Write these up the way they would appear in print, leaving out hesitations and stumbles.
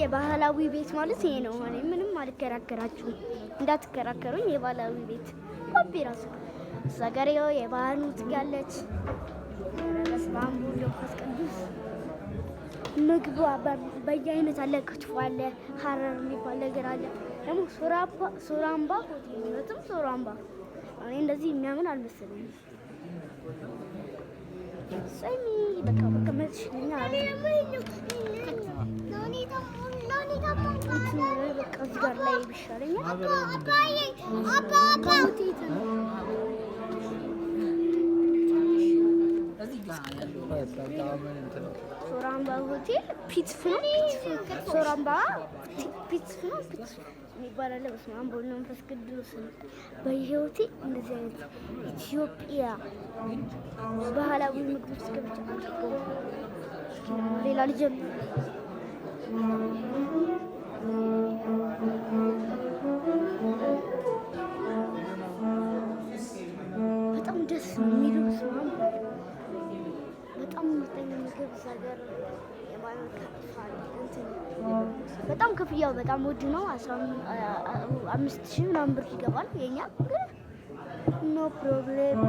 የባህላዊ ቤት ማለት ይሄ ነው። እኔ ምንም አልከራከራችሁም፣ እንዳትከራከሩኝ። የባህላዊ ቤት ኮፒ ራሱ ሰገሬው የባህሉ ትጋለች ረስባምቡ ለፈስ ቅዱስ ምግቡ በየአይነት አለ። ክትፎ አለ፣ ሀረር የሚባል ነገር አለ። ደግሞ ሶራምባ ሆቴል ነው። ሶራምባ እኔ እንደዚህ የሚያምን አልመሰለኝም። ሰሚ በቃ መጥሽኛ አለ በቃ እዚህ ጋር ላይ ይሻለኛል። ሶራምባ ሆቴል ፒትፍ ነው። ሶራምባ ፒትፍ ነው የሚባል በስመ አብ ወወልድ ወመንፈስ ቅዱስ። በህይወቴ እንደዚህ አይነት ኢትዮጵያ ባህላዊ ምግብ ውስጥ ገብቼ ሌላ ልጀምር። በጣም ደስ የሚሉ በጣም ምርጠኛ ምግብ ሀገር በጣም ክፍያው በጣም ውድ ነው። 15,000 ምናምን ብር ይገባል። የኛ ግን ኖ ፕሮብሌም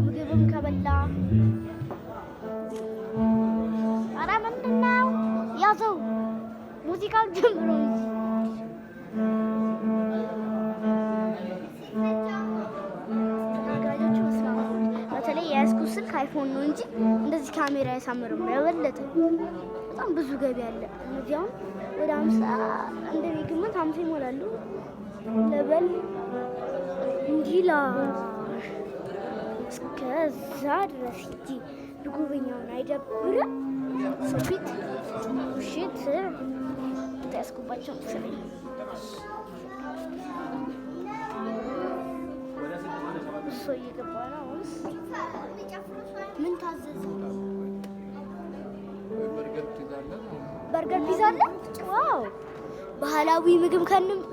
ምግብም ከበላ ኧረ ምንድን ነው ያዘው ሙዚቃው ጀምሮ በተለይ የያዝኩት ስልክ አይፎን ነው እንጂ እንደዚህ ካሜራ ያሳምርም የበለጠ በጣም ብዙ ገቢ አለ። እነዚያውም ወደ 50 እንደኔ ግምት 50 ይሞላሉ። ለበል እንዲላ እስከዛ ድረስ ሂጂ ልጎበኛውን አይደብርም። ሰው ፊት ውሸት ያስኩባቸው መሰለኝ። እሱ እየገባ ነው። ምን ታዘዘ? በርገር ፒዛ አለ። ዋው! ባህላዊ ምግብ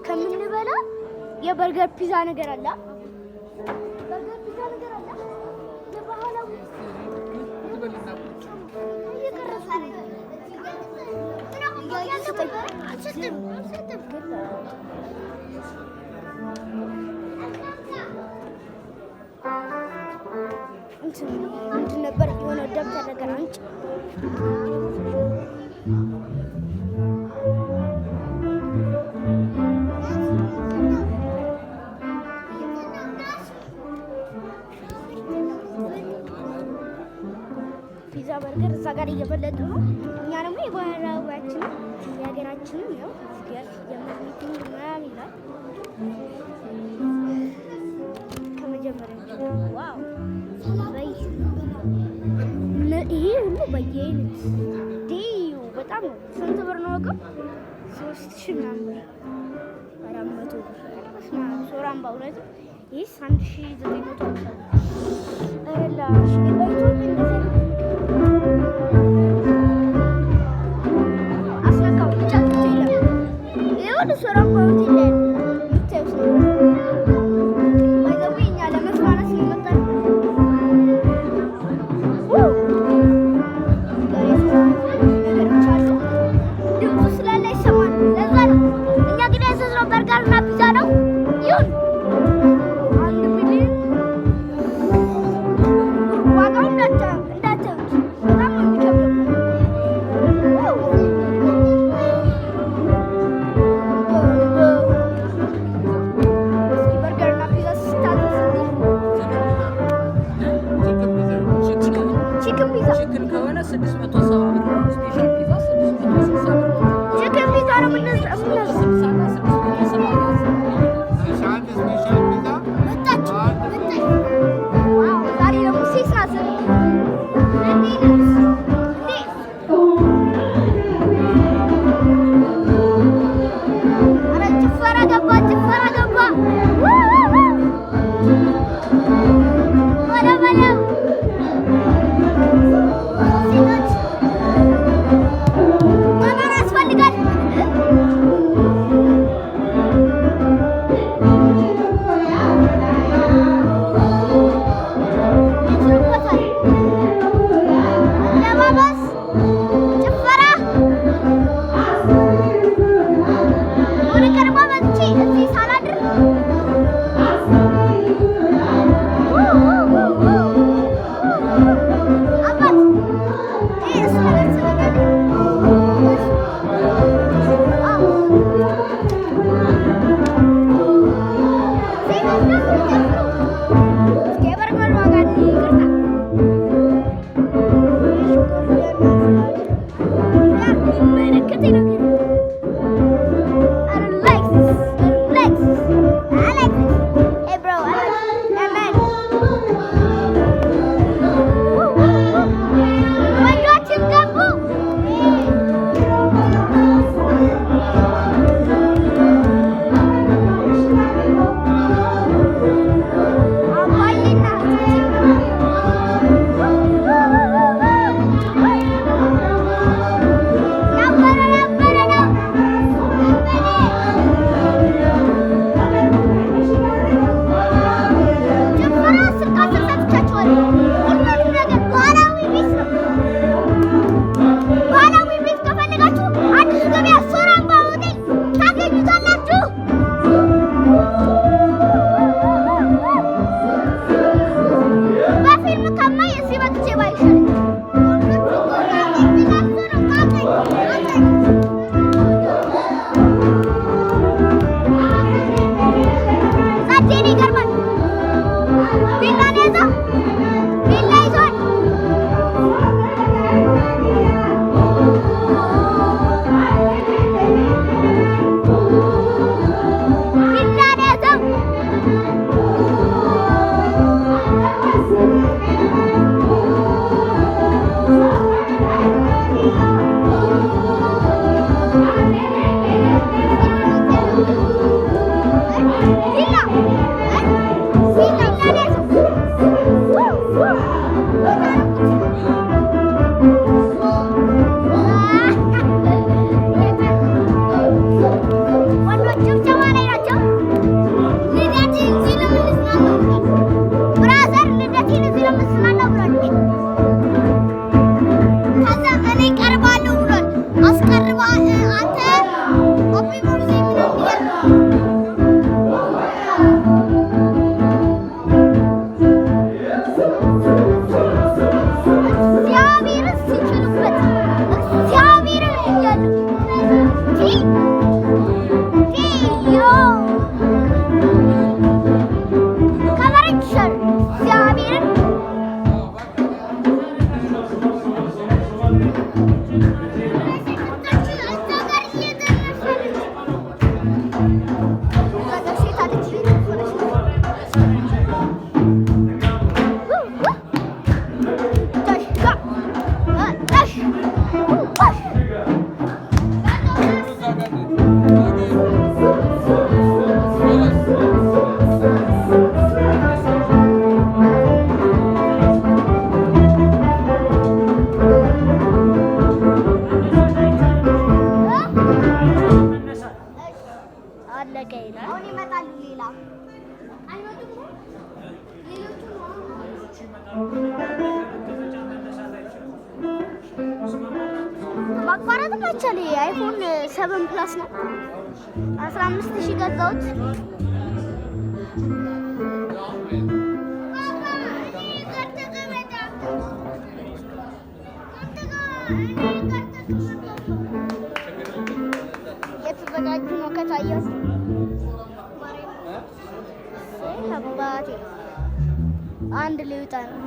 ከምንበላ የበርገር ፒዛ ነገር አለ። በርገር ፒዛ ነገር አለ። የባህላዊ እንትን ነበር የሆነ ደብተር ነገር አንጭ ፒዛ በርገር እዛ ጋር እየበለጡ ነው። እኛ ደግሞ የባህላዊያችንን የሀገራችንን ነው የመሪቱን ምናምን ይላል ከመጀመሪያው። ዋው! ይሄ ሁሉ በየአይነት ዲዩ በጣም ስንት ብር ነው? ወቀው 3,000 ምናምን ብር 400 ብር ሶራምባ እውነት ይህ 1,900 አረላሽ በኢትዮጵያ አስለካው ብቻ ይላል። ይሁን ሶራምባ ሆቴል በርገርና ማቋረጥ መቻል አይፎን 7 ፕላስ ነው 15000 ገዛሁት። የተዘጋጁ ነው ከታየው አባቴ አንድ ሊውጣ ነው።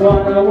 Thank you.